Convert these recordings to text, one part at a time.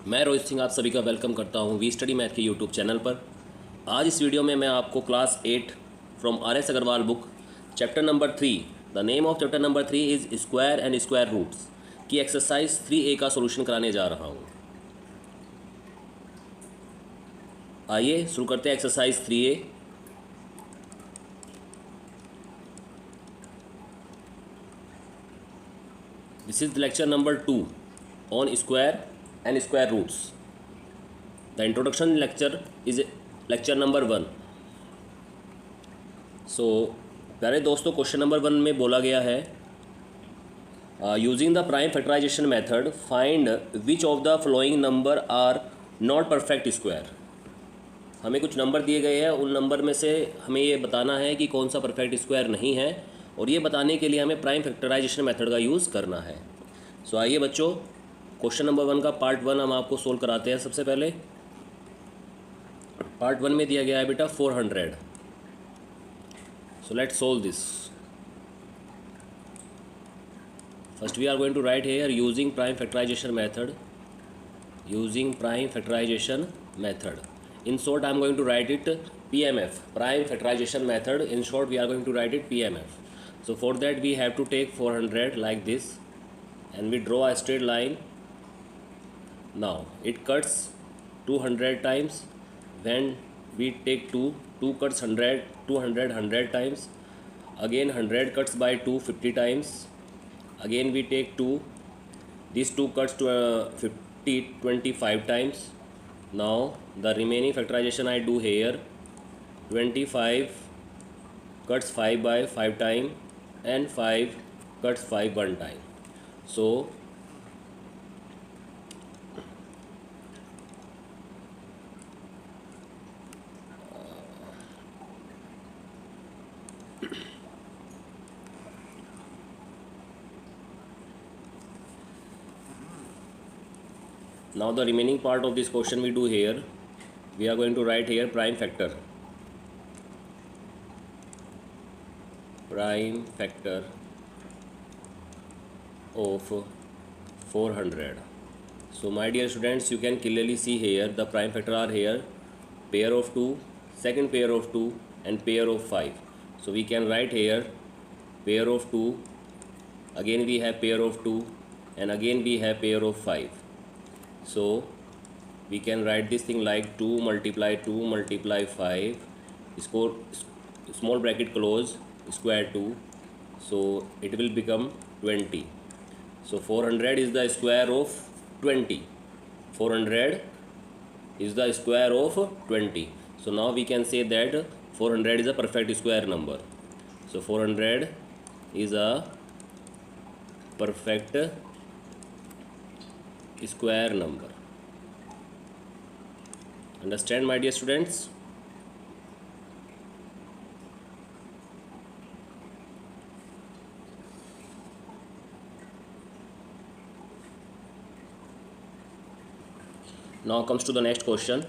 मैं रोहित सिंह आप सभी का वेलकम करता हूं वी स्टडी मैथ के यूट्यूब चैनल पर। आज इस वीडियो में मैं आपको class 8 from R S Agarwal book chapter number 3, the name of chapter number 3 is square and square roots की एक्सरसाइज 3A का सॉल्यूशन कराने जा रहा हूं। आइए शुरू करते हैं exercise 3A। This is lecture number 2 on square and square roots. The introduction lecture is lecture number 1। So प्यारे दोस्तों, क्वेश्चन नंबर 1 में बोला गया है using the prime factorisation method find which of the following number are not perfect square. हमें कुछ number दिए गए हैं, उन नंबर में से हमें ये बताना है कि कौन सा परफेक्ट स्क्वायर नहीं है, और ये बताने के लिए हमें प्राइम फैक्टराइजेशन मेथड का यूज़ करना है। सो आइए बच्चों, क्वेश्चन नंबर 1 का पार्ट 1 हम आपको सोल्व कराते हैं। सबसे पहले पार्ट 1 में दिया गया है बेटा 400। So let's solve this. First we are going to write here using prime factorisation method. Using prime factorisation method, in short I am going to write it PMF, prime factorization method. In short we are going to write it PMF. So for that we have to take 400 like this and we draw a straight line. Now it cuts 200 times. When we take 2 cuts 100, 200 100 times. Again 100 cuts by 2 50 times. Again we take 2, these 2 cuts to 50 25 times. Now the remaining factorization I do here, 25 cuts 5 by 5 time and 5 cuts 5 one time. So now the remaining part of this question we do here, we are going to write here prime factor of 400. So my dear students, you can clearly see here the prime factor are here pair of 2, second pair of 2 and pair of 5. So we can write here pair of 2, again we have pair of 2 and again we have pair of 5. So we can write this thing like 2 multiply 2 multiply 5, score small bracket close, square 2, so it will become 20. So 400 is the square of 20. 400 is the square of 20. So now we can say that 400 is a perfect square number. So 400 is a perfect square number. Understand my dear students? Now comes to the next question.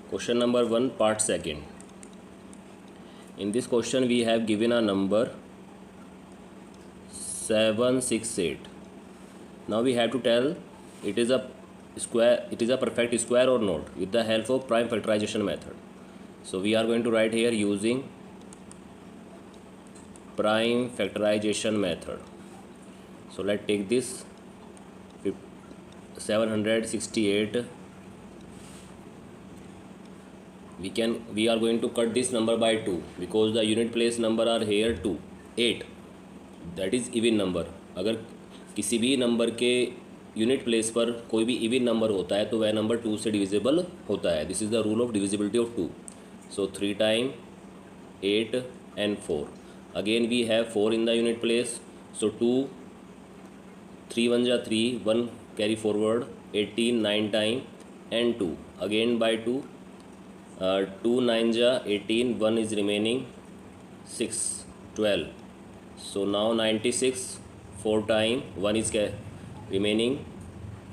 Question number 1 part 2nd. In this question we have given a number 768. Now we have to tell it is a square, it is a perfect square or not, with the help of prime factorization method. So we are going to write here using prime factorization method. So let's take this 768. We are going to cut this number by 2 because the unit place number are here 2 8, that is even number. अगर किसी भी number के unit place पर कोई भी even number होता है तो वह नंबर 2 से डिविजिबल होता है. This is the rule of divisibility of 2. So 3 time 8 and 4. Again we have 4 in the unit place. So 2, 3 1 ja 3, 1 carry forward, 18 9 time and 2. Again by 2, 2 9 ja 18, 1 is remaining, 6 12. So now 96, 4 time, 1 is remaining,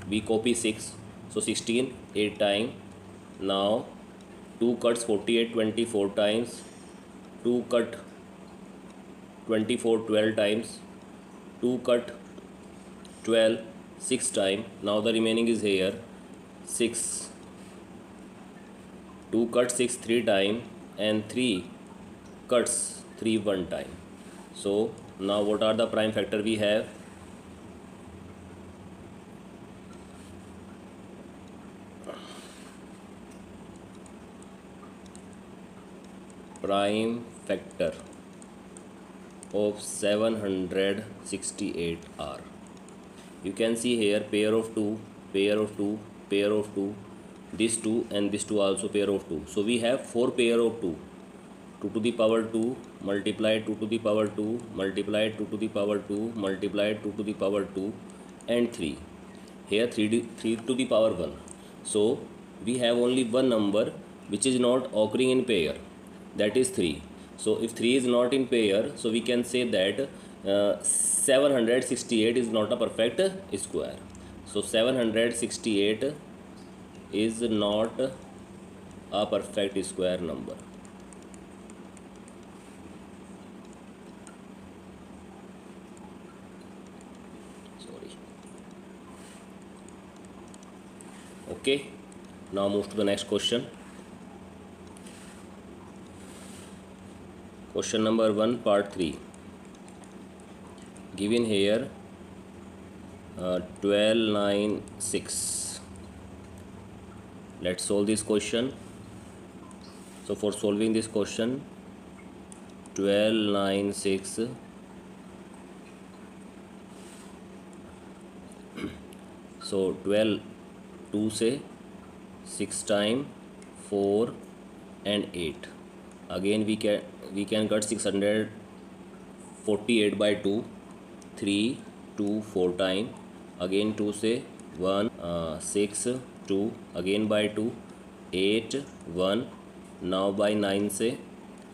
we copy 6, so 16 8 time. Now 2 cuts 48 24 times, 2 cut 24 12 times, 2 cut 12 6 time. Now the remaining is here 6. 2 cut 6 3 time and 3 cuts 3 1 time. So now what are the prime factor we have? Prime factor of 768 are, you can see here, pair of 2, pair of 2, pair of 2, this 2 and this 2 also pair of 2. So we have 4 pair of 2. 2 to the power 2 multiply 2 to the power 2 multiply 2 to the power 2 multiply 2 to the power 2 and 3. Here 3 to the power 1. So we have only one number which is not occurring in pair, that is 3. So if 3 is not in pair, so we can say that 768 is not a perfect square. So 768 is not a perfect square number. Sorry. Okay, now move to the next question. Question number 1 part 3. Given here 12 9 6. Let's solve this question. So for solving this question, 12 9 6, so 12 2 से 6 time 4 and 8. Again we can cut 648 by 2, 3 2 4 time, again 2 से 1 6 2, again by 2 8 1, now by 9 से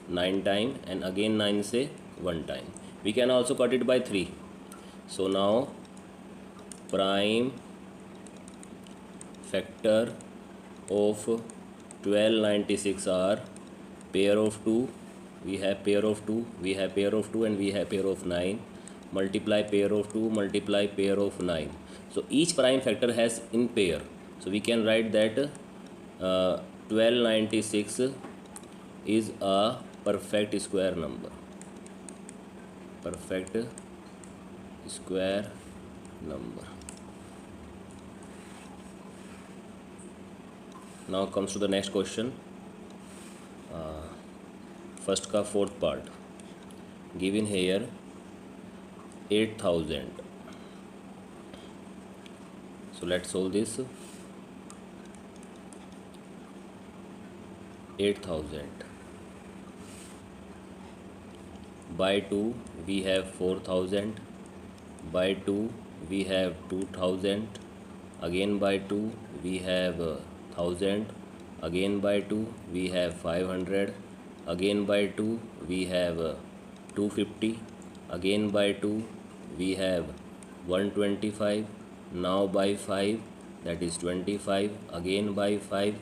9 time and again 9 से 1 time. We can also cut it by 3. So now prime factor of 1296 are pair of 2, we have pair of 2, we have pair of 2 and we have pair of 9, multiply pair of 2 multiply pair of 9. So each prime factor has in pair. So we can write that 1296 is a perfect square number. Perfect square number. Now comes to the next question. First का fourth part. Given here 8000. So let's solve this. 8000 by 2 we have 4000, by 2 we have 2000, again by 2 we have 1000, again by 2 we have 500, again by 2 we have 250, again by 2 we have 125, now by 5 that is 25, again by 5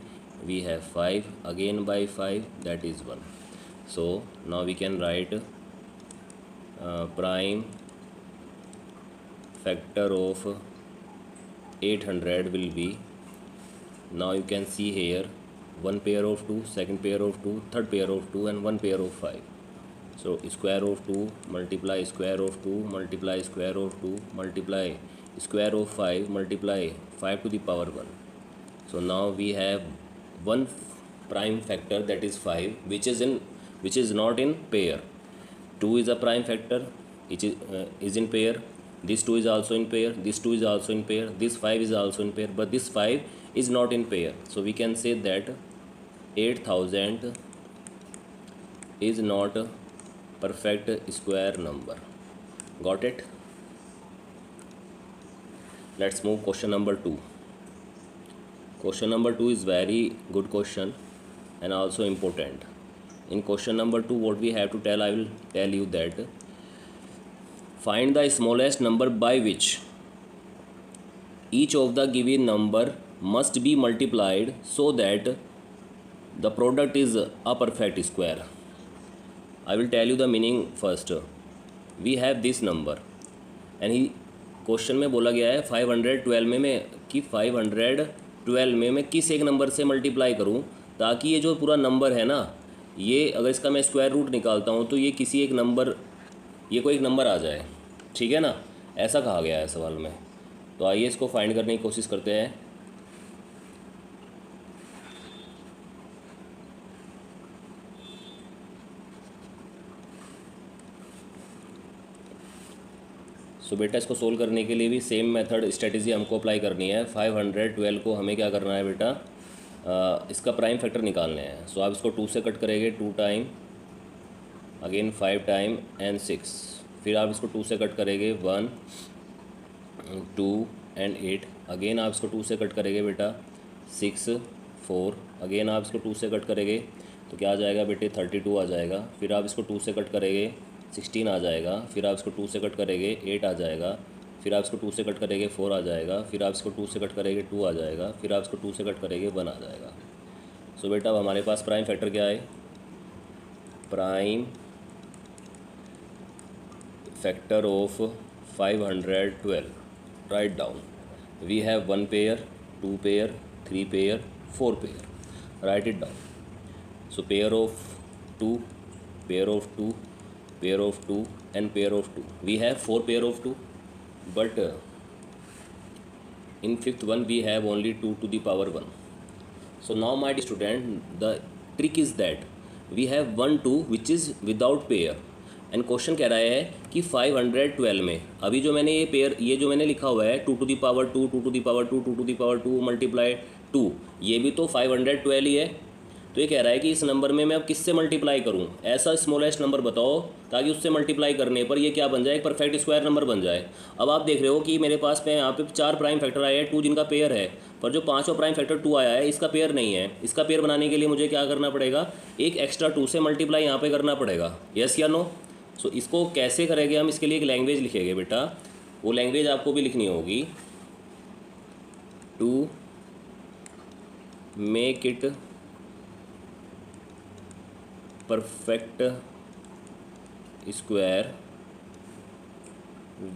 we have 5, again by 5 that is 1. So now we can write prime factor of 800 will be, now you can see here, one pair of 2, second pair of 2, third pair of 2 and one pair of 5. So square of 2 multiply square of 2 multiply square of 2 multiply square of 5 multiply 5 to the power 1. So now we have one prime factor, that is 5, which is not in pair. 2 is a prime factor, which is in pair. This 2 is also in pair, this 2 is also in pair, this 5 is also in pair, but this 5 is not in pair. So we can say that 8000 is not a perfect square number. Got it? Let's move question number 2. Question number 2 is very good question and also important. In question number 2, what we have to tell, I will tell you that find the smallest number by which each of the given number must be multiplied so that the product is a perfect square. I will tell you the meaning first. We have this number and he question में बोला गया है 512 में मैं कि 512 में मैं किस एक नंबर से मल्टीप्लाई करूं ताकि ये जो पूरा नंबर है ना, ये अगर इसका मैं स्क्वायर रूट निकालता हूं तो ये किसी एक नंबर, ये कोई एक नंबर आ जाए, ठीक है ना, ऐसा कहा गया है सवाल में। तो आइए इसको फाइंड करने की कोशिश करते हैं। सो बेटा इसको सोल्व करने के लिए भी सेम मेथड स्ट्रेटेजी हमको अप्लाई करनी है। 512 को हमें क्या करना है बेटा, इसका प्राइम फैक्टर निकालने हैं। सो आप इसको 2 से कट करेंगे, 2 टाइम, अगेन 5 टाइम एंड 6, फिर आप इसको 2 से कट करेंगे, 1 2 एंड 8, अगेन आप इसको 2 से कट करेंगे बेटा, 6 4, अगेन आप इसको 2 से कट करेंगे तो क्या आ जाएगा बेटे, 32 आ जाएगा। फिर आप इसको 2 से कट करेंगे, 16 आ जाएगा। फिर आप इसको 2 से कट करेंगे, 8 आ जाएगा। फिर आप इसको 2 से कट करेंगे, 4 आ जाएगा। फिर आप इसको 2 से कट करेंगे, 2 आ जाएगा। फिर आप इसको 2 से कट करेंगे, 1 आ जाएगा। सो बेटा अब हमारे पास प्राइम फैक्टर क्या है, prime factor of 512, right down. We have 1 pair, 2 pair, 3 pair, 4 pair, right it down. So pair of 2, pair of 2, pair of 2 and pair of 2. We have 4 pair of 2, but in fifth one we have only 2 to the power 1. So now my student, the trick is that we have 1 2 which is without pair, and question कह रहा है कि 512 में अभी जो मैंने ये pair, ये जो मैंने लिखा हुआ है 2 to the power 2, 2 to the power 2, 2 to the power 2 multiply 2, ये भी तो 512 ही है। तो ये कह रहा है कि इस नंबर में मैं अब किससे मल्टीप्लाई करूं, ऐसा स्मॉलेस्ट नंबर बताओ ताकि उससे मल्टीप्लाई करने पर ये क्या बन जाए, एक परफेक्ट स्क्वायर नंबर बन जाए। अब आप देख रहे हो कि मेरे पास में यहाँ पे 4 प्राइम फैक्टर आए हैं 2 जिनका पेयर है, पर जो 5वां प्राइम फैक्टर 2 आया है इसका पेयर नहीं है। इसका पेयर बनाने के लिए मुझे क्या करना पड़ेगा, एक एक्स्ट्रा 2 से मल्टीप्लाई यहाँ पर करना पड़ेगा, यस या नो। सो इसको कैसे करेंगे हम, इसके लिए एक लैंग्वेज लिखेंगे बेटा, वो लैंग्वेज आपको भी लिखनी होगी, to make it perfect square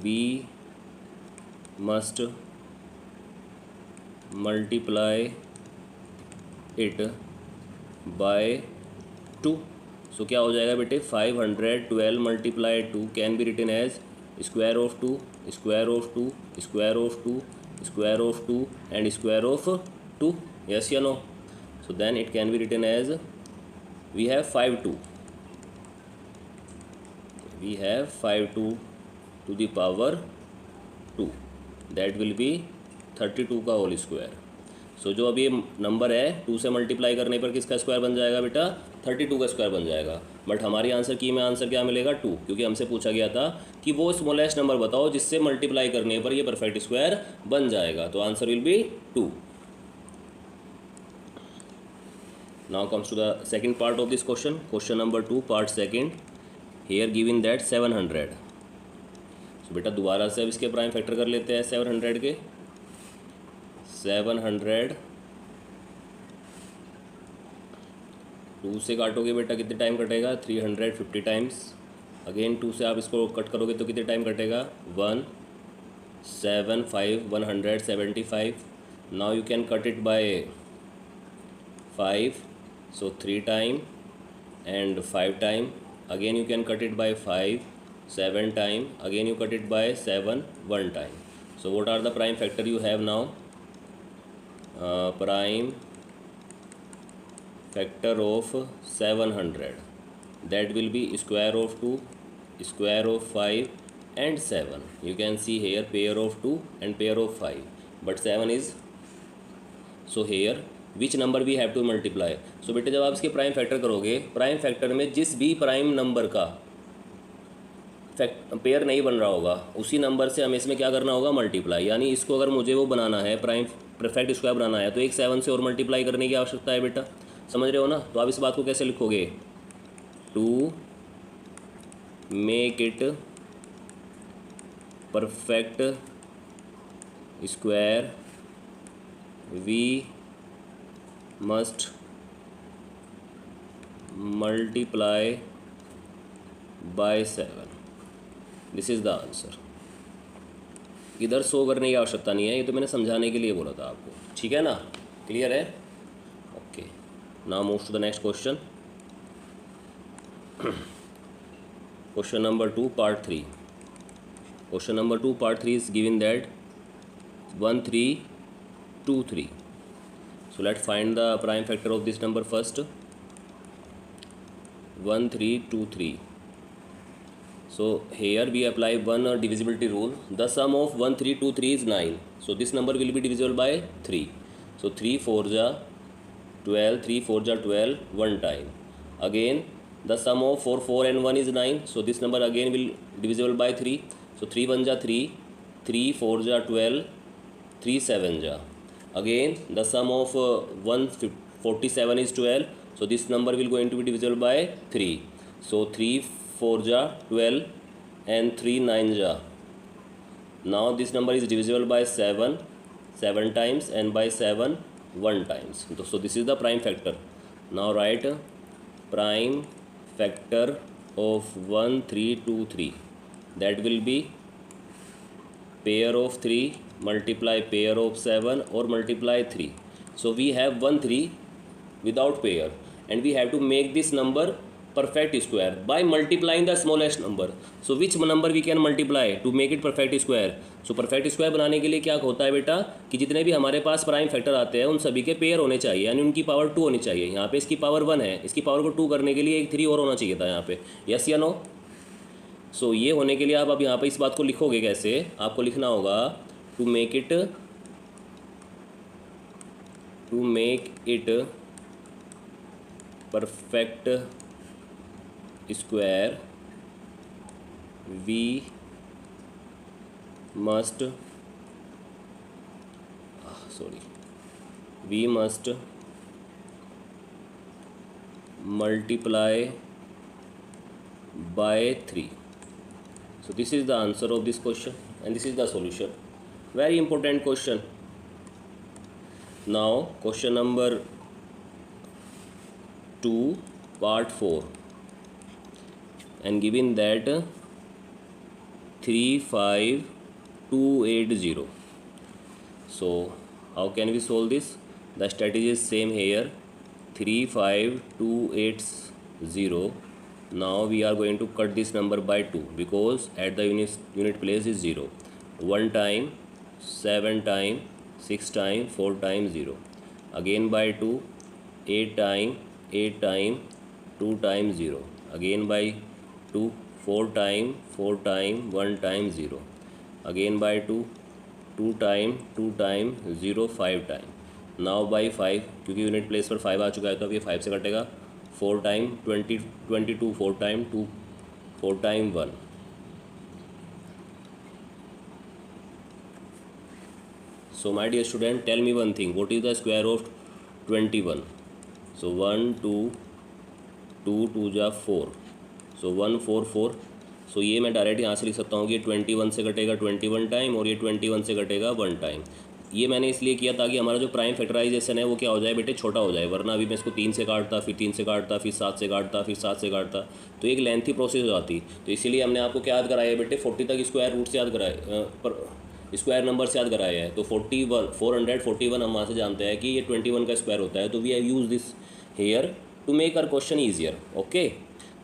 we must multiply it by 2। So क्या हो जाएगा बेटे, 512 multiply 2 can be written as square of 2, square of 2, square of 2, square of 2 and square of 2, yes या no. So then it can be written as we have 5 2, we have 5 2 to the power 2, that will be 32 का whole square. सो जो अभी number है 2 से multiply करने पर किसका square बन जाएगा बेटा, 32 का स्क्वायर बन जाएगा। बट हमारी आंसर की में आंसर क्या मिलेगा, 2, क्योंकि हमसे पूछा गया था कि वो स्मॉलेस्ट नंबर बताओ जिससे मल्टीप्लाई करने पर ये परफेक्ट स्क्वायर बन जाएगा। तो answer will be 2। Now comes to the second part of this question, question number 2, part second. Here given that 700. So बेटा दोबारा से अब इसके प्राइम फैक्टर कर लेते हैं 700 के। 700 2 से काटोगे बेटा कितने टाइम कटेगा, 350 टाइम्स। अगेन 2 से आप इसको कट करोगे तो कितने टाइम कटेगा, 175 175। Now you can cut it by 5, so 3 time and 5 time, again you can cut it by 5, 7 time, again you cut it by 7 1 time. So what are the prime factor you have now, prime factor of 700, that will be square of 2, square of 5 and 7. You can see here pair of 2 and pair of 5, but 7 is, so here which number we have to multiply. So बेटे जब आप इसके prime factor करोगे, prime factor में जिस भी prime number का pair नहीं बन रहा होगा उसी नंबर से हमें इसमें क्या करना होगा, मल्टीप्लाई। यानी इसको अगर मुझे वो बनाना है, प्राइम परफेक्ट स्क्वायर बनाना है, तो एक 7 से और मल्टीप्लाई करने की आवश्यकता है बेटा, समझ रहे हो ना। तो आप इस बात को कैसे लिखोगे, to make it perfect square we must multiply by 7. This is the answer. इधर शो करने की आवश्यकता नहीं है, ये तो मैंने समझाने के लिए बोला था आपको, ठीक है ना, क्लियर है? Okay, now move to the next question. Question number 2 part 3। Question number 2 part 3 is given that 1 3 2 3. So let's find the prime factor of this number first. 1 3 2 3. So here we apply one divisibility rule. The sum of 1 3 2 3 is 9. So this number will be divisible by 3. So 3 4 ja 12, 3 4 ja 12, one time. Again the sum of 4 4 and 1 is 9. So this number again will divisible by 3. So 3 1 ja 3, 3 4 ja 12, 3 7 ja. Again the sum of 147 is 12. So this number will going to be divisible by 3. So 3 4 ja 12 and 3 9 ja. Now this number is divisible by 7 times and by 7 1 times. So this is the prime factor. Now write prime factor of 1 3 2 3. That will be pair of 3 multiply pair of 7 or multiply 3. So we have 1 3 without pair and we have to make this number perfect square by multiplying the smallest number. So which number we can multiply to make it perfect square? So perfect square बनाने के लिए क्या होता है बेटा कि जितने भी हमारे पास प्राइम फैक्टर आते हैं उन सभी के पेयर होने चाहिए, यानी उनकी पावर 2 होनी चाहिए। यहाँ पे इसकी पावर 1 है, इसकी पावर को 2 करने के लिए एक 3 और होना चाहिए था यहाँ पे, यस या नो? सो ये होने के लिए आप अब यहाँ पे इस बात को लिखोगे कैसे? आपको लिखना होगा to make it perfect square we must multiply by 3. So this is the answer of this question and this is the solution. Very important question. Now question number 2 part 4 and given that 35280. So how can we solve this? The strategy is same here, 35280. Now we are going to cut this number by 2 because at the unit place is 0. 1 time, 7 time, 6 time, 4 time 0. Again by 2, 8 time, 2 time 0. Again by 2, 4 time, 1 time 0. Again by 2, 2 time, 0, 5 time. Now by 5 क्योंकि unit place पर 5 आ चुका है तो अब ये 5 से कटेगा, 4 time 22, 4 time 2, 4 time 1. So my dear student, tell me one thing, what is the square of 21? So 1 2 2 2 जा 4. सो 1 4 4. सो ये मैं डायरेक्ट यहाँ से लिख सकता हूँ कि ये 21 से कटेगा 21 टाइम और ये 21 से कटेगा 1 टाइम. ये मैंने इसलिए किया ताकि हमारा जो प्राइम फैक्टराइजेशन है वो क्या हो जाए बेटे, छोटा हो जाए, वरना अभी मैं इसको 3 से काटता, फिर 3 से काटता, फिर 7 से काटता, फिर 7 से काटता, तो एक लेंथी प्रोसेस हो जाती. तो इसीलिए हमने आपको क्या याद कराया है बेटे, 40 तक स्क्वायर रूट से याद कराए, पर स्क्वायर नंबर से याद कराया है. तो 441 हम वहाँ से जानते हैं कि ये 21 का स्क्वायर होता है. तो we have use this here to make our question easier. Okay,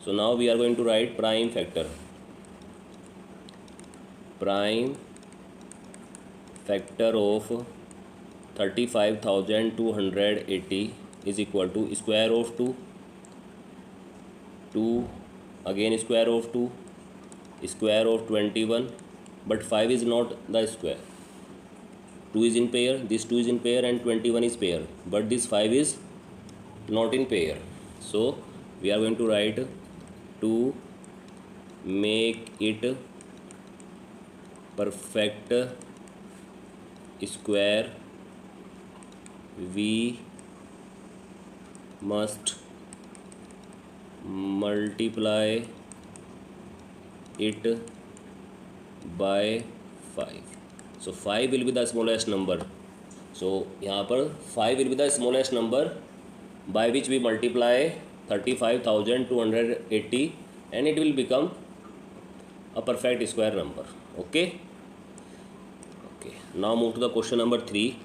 so now we are going to write prime factor of 35,280 is equal to square of 2 again square of 2 square of 21, but 5 is not the square. 2 is in pair, this 2 is in pair and 21 is pair, but this 5 is not in pair. So we are going to write to make it perfect square we must multiply it by 5. So 5 will be the smallest number. So यहाँ पर 5 will be the smallest number by which we multiply 35,280 and it will become a perfect square number. Okay, Okay, now move to the question number 3.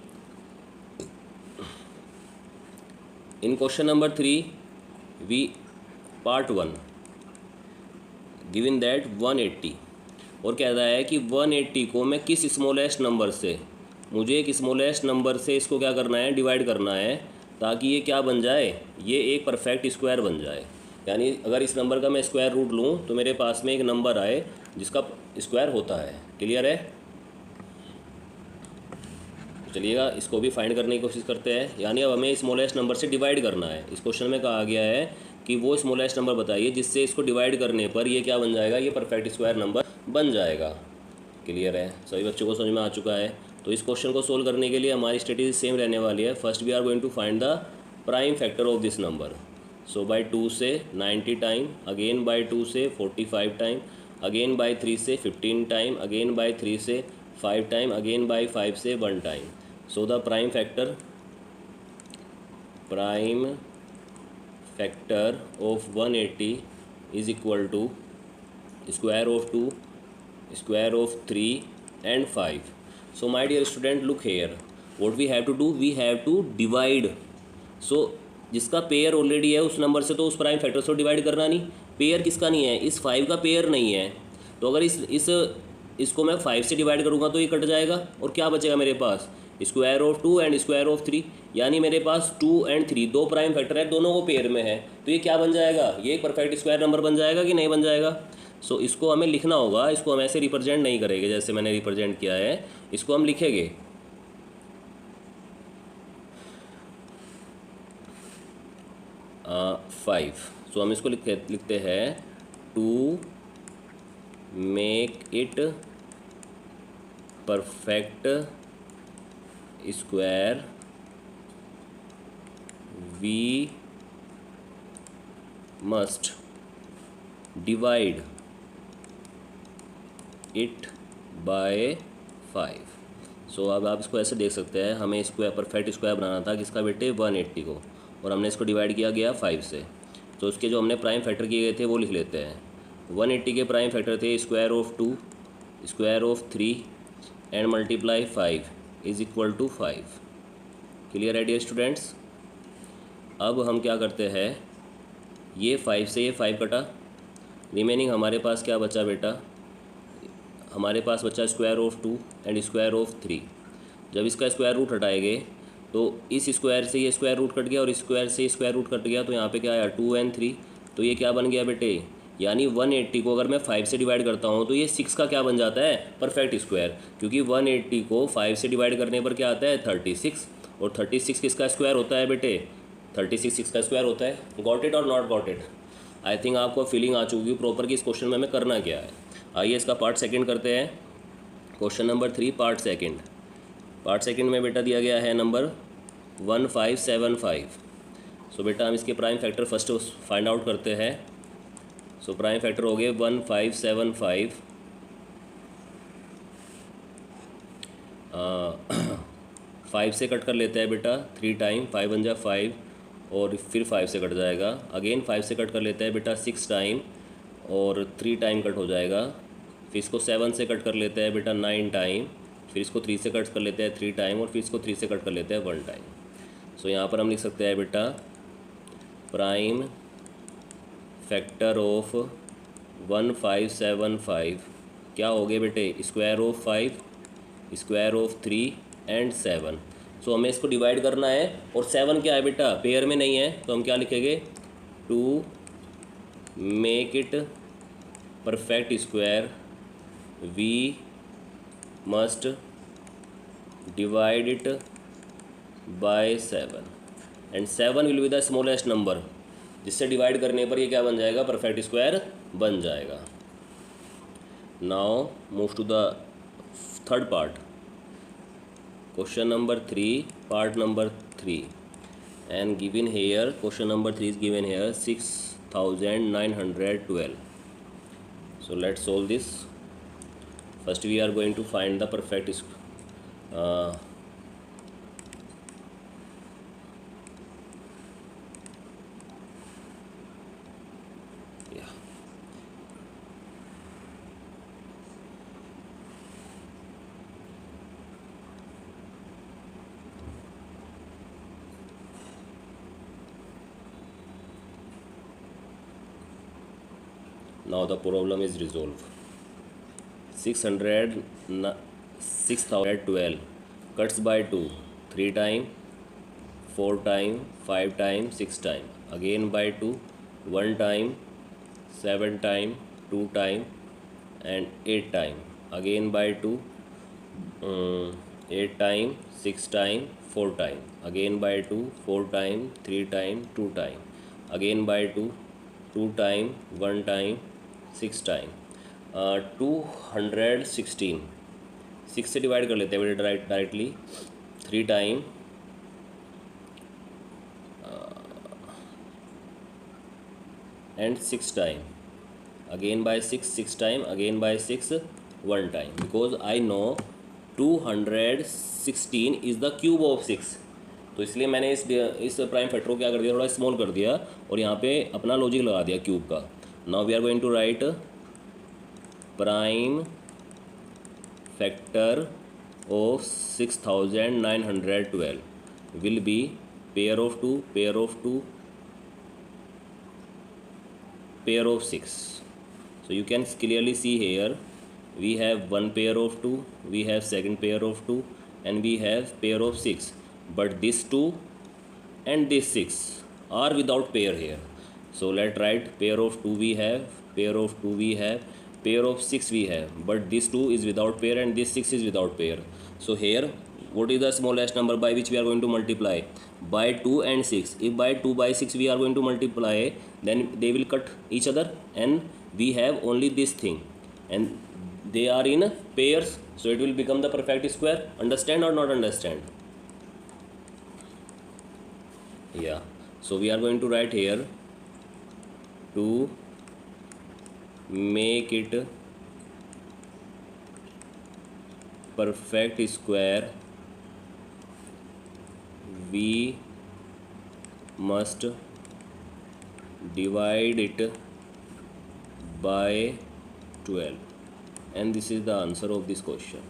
In question number 3, we part 1 given that 180 और कह रहा है कि 180 को मैं किस smallest number से, मुझे एक स्मॉलेस्ट नंबर से इसको क्या करना है, डिवाइड करना है, ताकि ये क्या बन जाए, ये एक परफेक्ट स्क्वायर बन जाए। यानी अगर इस नंबर का मैं स्क्वायर रूट लूँ तो मेरे पास में एक नंबर आए जिसका स्क्वायर होता है। क्लियर है? तो चलिएगा इसको भी फाइंड करने की कोशिश करते हैं। यानी अब हमें स्मॉलेस्ट नंबर से डिवाइड करना है। इस क्वेश्चन में कहा गया है कि वो स्मॉलेस्ट नंबर बताइए जिससे इसको डिवाइड करने पर ये क्या बन जाएगा, ये परफेक्ट स्क्वायर नंबर बन जाएगा। क्लियर है? सभी बच्चों को समझ में आ चुका है। तो इस क्वेश्चन को सोल्व करने के लिए हमारी स्ट्रेटेजी सेम रहने वाली है। First we are going to find the prime factor of this number. So by 2 से 90 टाइम, अगेन बाय 2 से 45 टाइम, अगेन बाय 3 से 15 टाइम, अगेन बाय 3 से 5 टाइम, अगेन बाय 5 से 1 time. So the prime factor of 180 is equal to square of 2, square of 3 and 5. So my dear student, look here, what we have to do, we have to divide. So जिसका pair already है उस number से तो उस prime factor से divide करना नहीं। Pair किसका नहीं है, इस 5 का पेयर नहीं है। तो अगर इसको मैं 5 से डिवाइड करूँगा तो ये कट जाएगा और क्या बचेगा मेरे पास, square of 2 and square of 3। यानी मेरे पास 2 एंड 3 दो प्राइम फैक्टर है, दोनों को पेयर में है, तो ये क्या बन जाएगा, ये परफेक्ट स्क्वायर नंबर बन जाएगा कि नहीं बन जाएगा। सो इसको हमें लिखना होगा। इसको हम ऐसे रिप्रेजेंट नहीं करेंगे जैसे मैंने रिप्रेजेंट किया है, इसको हम लिखेंगे 5। सो हम इसको लिखते हैं to make it perfect square we must divide it by 5। So अब आप इसको ऐसे देख सकते हैं, हमें स्क्वायर परफेक्ट स्क्वायर बनाना था किसका बेटे, 180 को, और हमने इसको डिवाइड किया गया 5 से। तो उसके जो हमने प्राइम फैक्टर किए गए थे वो लिख लेते हैं। 180 के प्राइम फैक्टर थे square of 2, square of 3 and multiply 5 is equal to 5। Clear है डियर स्टूडेंट्स? अब हम क्या करते हैं, ये 5 से ये 5 कटा, रिमेनिंग हमारे पास क्या बचा बेटा, हमारे पास बचा square of 2 and square of 3। जब इसका स्क्वायर रूट हटाएंगे तो इस स्क्वायर से ये स्क्वायर रूट कट गया और इस स्क्वायर से स्क्वायर रूट कट गया, तो यहाँ पे क्या आया 2 एंड 3। तो ये क्या बन गया बेटे, यानी 180 को अगर मैं 5 से डिवाइड करता हूँ तो ये 6 का क्या बन जाता है, परफेक्ट स्क्वायर। क्योंकि 180 को 5 से डिवाइड करने पर क्या आता है 36, और 36 किसका स्क्वायर होता है बेटे, 36 6 का स्क्वायर होता है। गॉट इट और not got it? I think आपको फीलिंग आ चुकी है प्रॉपर कि इस क्वेश्चन में हमें करना क्या है। आइए इसका पार्ट सेकंड करते हैं। Question number 3 part second. Part second में बेटा दिया गया है नंबर 1575। सो बेटा हम इसके prime factor first find out करते हैं। सो प्राइम फैक्टर हो गए 1575 5 से कट कर लेते हैं बेटा 3 टाइम, 5 बन जा 5 और फिर 5 से कट जाएगा, अगेन 5 से कट कर लेते हैं बेटा 6 टाइम और 3 टाइम कट हो जाएगा। फिर इसको 7 से कट कर लेते हैं बेटा 9 टाइम, फिर इसको 3 से कट कर लेते हैं 3 टाइम और फिर इसको 3 से कट कर लेते हैं 1 टाइम। सो यहाँ पर हम लिख सकते हैं बेटा प्राइम फैक्टर ऑफ 1575 क्या हो गए बेटे, square of 5, square of 3 and 7। सो हमें इसको डिवाइड करना है और 7 क्या है बेटा, पेयर में नहीं है, तो हम क्या लिखेंगे, to make it perfect square we must divide it by 7 and 7 will be the smallest number, जिससे डिवाइड करने पर ये क्या बन जाएगा, परफेक्ट स्क्वायर बन जाएगा। Now move to the third part, question number 3 part number 3 and given here question number 3 is given here 6912। So let's solve this. First we are going to find the perfect yeah. Now the problem is resolved. 6012 cuts by 2 3 time, 4 time, 5 time, 6 time, again by 2 1 time, 7 time, 2 time, and 8 time, again by 2 8 time, 6 time, 4 time, again by 2 4 time, 3 time, 2 time, again by 2 2 time, 1 time, 6 time, 216 6 से divide कर लेते हैं बेटे directly 3 time and 6 time, again by 6 time, again by 6 1 time, because I know 216 is the cube of 6. तो इसलिए मैंने इस prime factor को क्या कर दिया, थोड़ा स्मॉल कर दिया और यहाँ पे अपना लॉजिक लगा दिया क्यूब का. Now we are going to write prime factor of 6912 will be pair of 2, pair of 2, pair of 6. So you can clearly see here we have one pair of 2, we have second pair of 2, and we have pair of 6, but this 2 and this 6 are without pair here. So let's write pair of 2 we have, pair of 2 we have, pair of 6 we have, but this 2 is without pair and this 6 is without pair. So here what is the smallest number by which we are going to multiply? By 2 and 6. If by 2 by 6 we are going to multiply, then they will cut each other and we have only this thing and they are in pairs, so it will become the perfect square. Understand or not understand? Yeah, so we are going to write here to make it perfect square we must divide it by 12, and this is the answer of this question.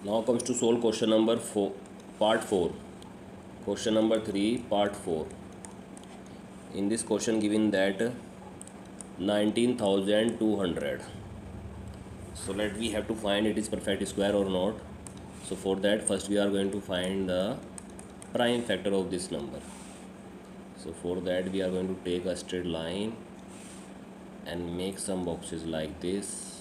Now comes to solve question number 4, part 4. Question number 3, part 4. In this question given that 19,200. So we have to find it is perfect square or not. So for that first we are going to find the prime factor of this number. So for that we are going to take a straight line and make some boxes like this.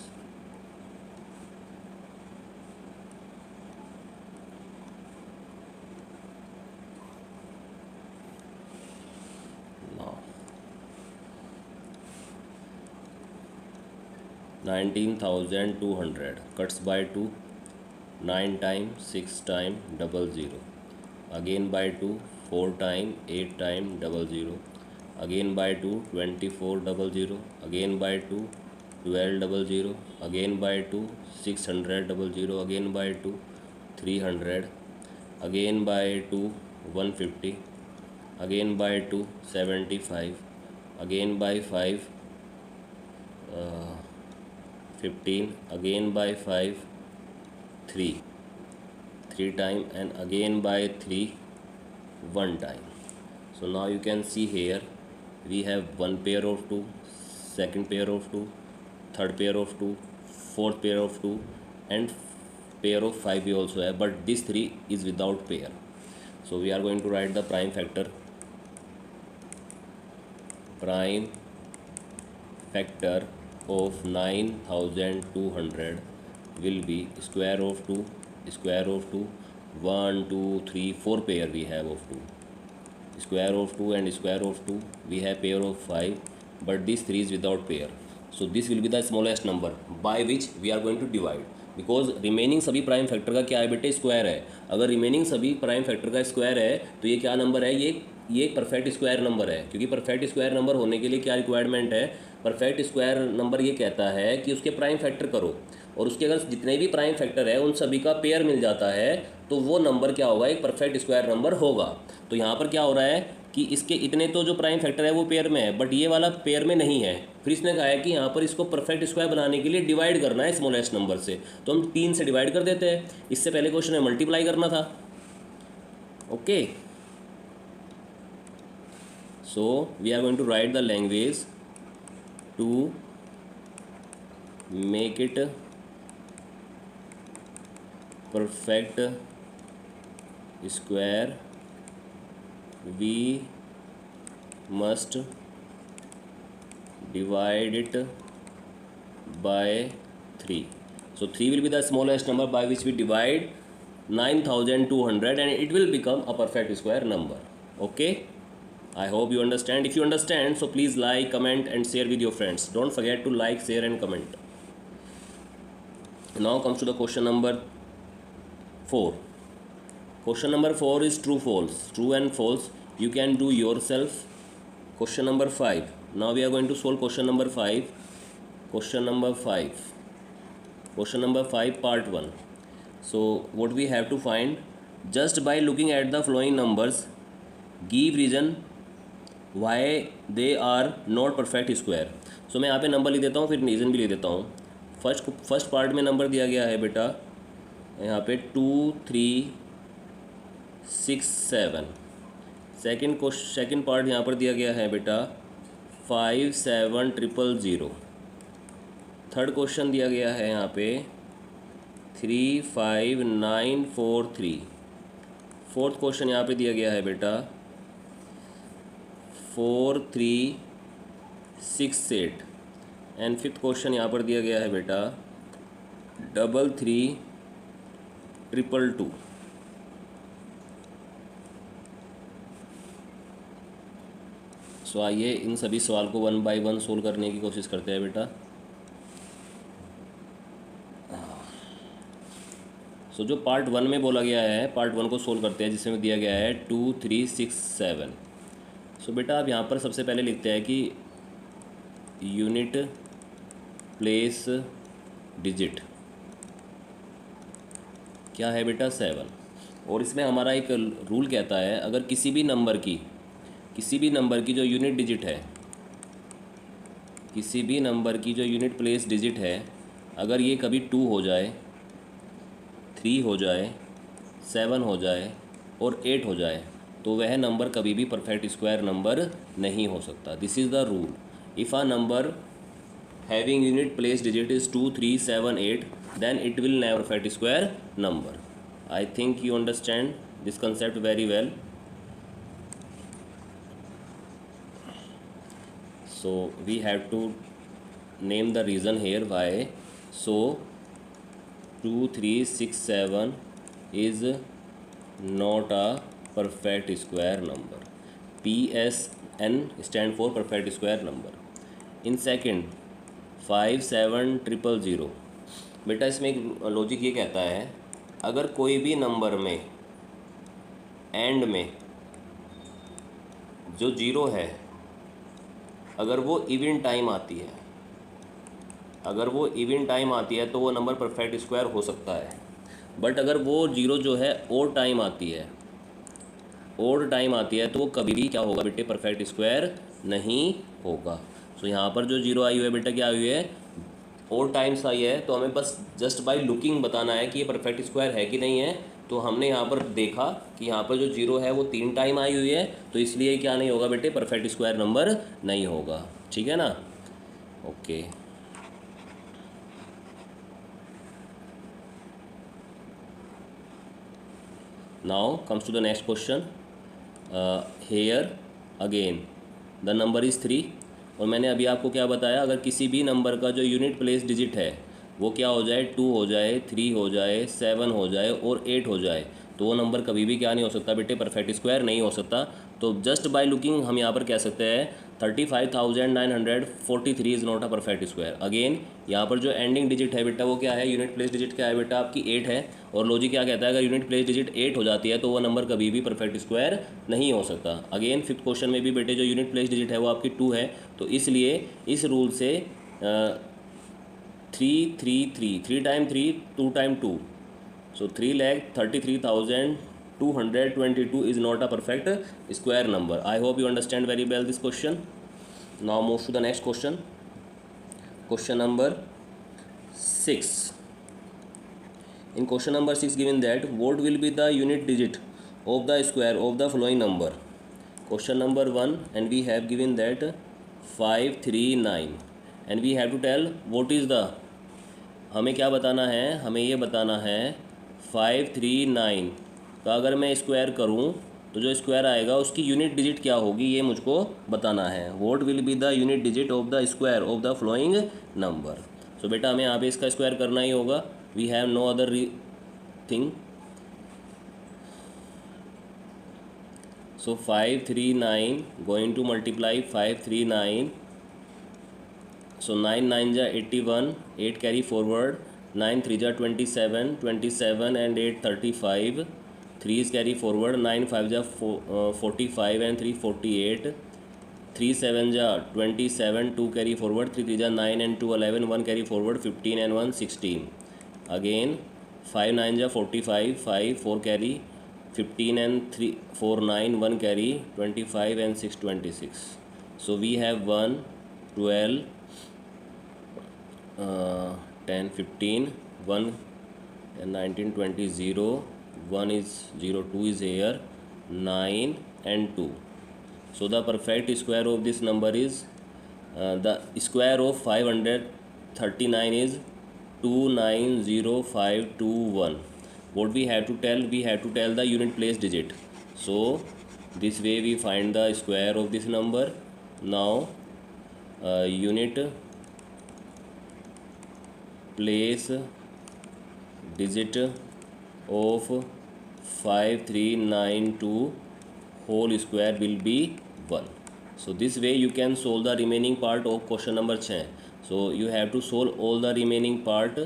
Now 19,200 cuts by 2 9 time, 6 time, 00, again by 2 4 time, 8 time, 00, again by 2 24 00, again by 2 12 00, again by 2 600 00, again by 2 300, again by 2 150, again by 2 75, again by 5 15, again by 5 3 time, and again by 3 1 time. So now you can see here we have one pair of 2, second pair of 2, third pair of 2, fourth pair of 2, and pair of 5 we also have, but this 3 is without pair. So we are going to write the prime factor. Prime factor of 9,200 will be square of 2, square of 2, 1 2 3 4 pair we have of 2, square of 2 and square of 2, we have pair of 5, but this 3 is without pair. So this will be the smallest number by which we are going to divide, because remaining सभी prime factor का क्या है बेटे, square है. अगर remaining सभी prime factor का square है तो ये क्या नंबर है, ये एक परफेक्ट स्क्वायर नंबर है. क्योंकि परफेक्ट स्क्वायर नंबर होने के लिए क्या रिक्वायरमेंट है, परफेक्ट स्क्वायर नंबर ये कहता है कि उसके प्राइम फैक्टर करो और उसके अगर जितने भी प्राइम फैक्टर है उन सभी का पेयर मिल जाता है तो वो नंबर क्या होगा, एक परफेक्ट स्क्वायर नंबर होगा. तो यहाँ पर क्या हो रहा है कि इसके इतने तो जो प्राइम फैक्टर है वो पेयर में है, बट ये वाला पेयर में नहीं है. फिर इसने कहा है कि यहाँ पर इसको परफेक्ट स्क्वायर बनाने के लिए डिवाइड करना है स्मॉलेस्ट नंबर से, तो हम 3 से डिवाइड कर देते हैं. इससे पहले क्वेश्चन में मल्टीप्लाई करना था. Okay, So we are going to write the language to make it perfect square. We must divide it by 3. So 3 will be the smallest number by which we divide 9200, and it will become a perfect square number. Okay, I hope you understand. If you understand, so please like, comment and share with your friends. Don't forget to like, share and comment. Now comes to the question number 4. Question number 4 is true false. True and false you can do yourself. Question number 5. Now we are going to solve question number 5. Question number 5. Question number 5 part 1. So what we have to find, just by looking at the following numbers, give reason why they are not perfect square. So मैं यहाँ पे number लिख देता हूँ, फिर reason भी लिख देता हूँ. फर्स्ट पार्ट में नंबर दिया गया है बेटा यहाँ पे 2 3 6 7. सेकेंड पार्ट यहाँ पर दिया गया है बेटा 5 7 000. थर्ड क्वेश्चन दिया गया है यहाँ पे 3 5 9 4 3. फोर्थ क्वेश्चन यहाँ पे दिया गया है बेटा 4 3 6 8. एंड फिफ्थ क्वेश्चन यहाँ पर दिया गया है बेटा 3 3 2 2. सो आइए इन सभी सवाल को 1 बाय 1 सोल्व करने की कोशिश करते हैं बेटा. सो जो पार्ट 1 में बोला गया है, पार्ट 1 को सोल्व करते हैं, जिसमें दिया गया है 2 3 6 7. सो बेटा आप यहाँ पर सबसे पहले लिखते हैं कि यूनिट प्लेस डिजिट क्या है बेटा 7. और इसमें हमारा एक रूल कहता है, अगर किसी भी नंबर की जो यूनिट डिजिट है, किसी भी नंबर की जो यूनिट प्लेस डिजिट है, अगर ये कभी 2 हो जाए, 3 हो जाए, 7 हो जाए और 8 हो जाए, तो वह नंबर कभी भी परफेक्ट स्क्वायर नंबर नहीं हो सकता. This is the rule. If a number having unit place digit is 2 3 7 8, then it will never perfect square number. I think you understand this concept very well. So we have to name the reason here why. So 2 3 6 7 is not a perfect square number. PSN stand for perfect square number. In second 5 7 000. बेटा इसमें एक logic ये कहता है, अगर कोई भी number में एंड में जो 0 है, अगर वो इवन टाइम आती है, तो वो नंबर परफेक्ट स्क्वायर हो सकता है. बट अगर वो 0 जो है ओड टाइम आती है, तो वो कभी भी क्या होगा बेटे, परफेक्ट स्क्वायर नहीं होगा. सो यहाँ पर जो 0 आई हुई है बेटा, क्या आई हुई है, और टाइम्स आई है. तो हमें बस जस्ट बाय लुकिंग बताना है कि ये परफेक्ट स्क्वायर है कि नहीं है. तो हमने यहाँ पर देखा कि यहाँ पर जो 0 है वो 3 टाइम आई हुई है, तो इसलिए क्या नहीं होगा बेटे, परफेक्ट स्क्वायर नंबर नहीं होगा. ठीक है ना. Okay. Now comes to the next question. Here again the number is 3. और मैंने अभी आपको क्या बताया, अगर किसी भी नंबर का जो यूनिट प्लेस डिजिट है वो क्या हो जाए, 2 हो जाए, 3 हो जाए, 7 हो जाए और 8 हो जाए, तो वो नंबर कभी भी क्या नहीं हो सकता बेटे, परफेक्ट स्क्वायर नहीं हो सकता. तो जस्ट बाय लुकिंग हम यहाँ पर कह सकते हैं 35,943 is not a perfect square. Again यहाँ पर जो एंडिंग डिजिट है बेटा वो क्या है, यूनिट प्लेस डिजिट क्या है बेटा, आपकी 8 है. और लॉजिक क्या कहता है, अगर यूनिट प्लेस डिजिट 8 हो जाती है तो वो नंबर कभी भी परफेक्ट स्क्वायर नहीं हो सकता. अगेन फिफ्थ क्वेश्चन में भी बेटे जो यूनिट प्लेस डिजिट है वो आपकी 2 है. तो इसलिए इस रूल से 3 3 3 3 time 3 2 time 2, so 3,33,222 is not a perfect square number. I hope you understand very well this question. Now move to the next question. Question number 6. In question number 6 given that what will be the unit digit of the square of the following number. question number 1 and we have given that 539 and we have to tell what is the, हमें क्या बताना है, हमें ये बताना है 539 का अगर मैं स्क्वायर करूं तो जो स्क्वायर आएगा उसकी यूनिट डिजिट क्या होगी, ये मुझको बताना है. What will be the unit digit of the square of the following number. So बेटा हमें यहाँ पे इसका स्क्वायर करना ही होगा. We have no other thing. So 539 going to multiply 539. So 9 9 ja 81, 8 carry forward, 9 3 ja 27, 27 and 8 35, 3 is carry forward, 9 5 ja 45 and 3 48, 3 7 ja 27, 2 carry forward, 3 3 ja 9 and 2 11, 1 carry forward, 15 and 1 16. Again 5 9 ja 45, 5 4 carry, 15 and 3 4 9, 1 carry, 25 and 6 26. So we have 1 12 10 15 1 and 19 20 0, 1 is 0, 2 is here, 9 and 2. So the perfect square of this number is the square of 539 is 290521. What we have to tell, we have to tell the unit place digit. So this way we find the square of this number. Now unit place digit of 5392 whole square will be 1. So this way you can solve the remaining part of question number 6. So you have to solve all the remaining part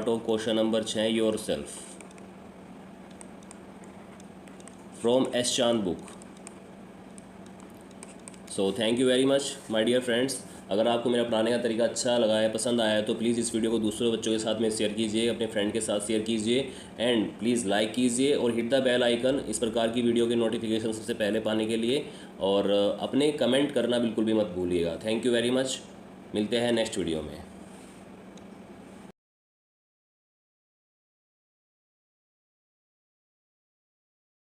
of question number 6 yourself from S. Chand book. So thank you very much my dear friends. अगर आपको मेरा पढ़ाने का तरीका अच्छा लगा है, पसंद आया है, तो प्लीज़ इस वीडियो को दूसरे बच्चों के साथ में शेयर कीजिए, अपने फ्रेंड के साथ शेयर कीजिए एंड प्लीज़ लाइक कीजिए और हिट द बेल आइकन इस प्रकार की वीडियो के नोटिफिकेशन सबसे पहले पाने के लिए. और अपने कमेंट करना बिल्कुल भी मत भूलिएगा. Thank you very much. मिलते हैं नेक्स्ट वीडियो में.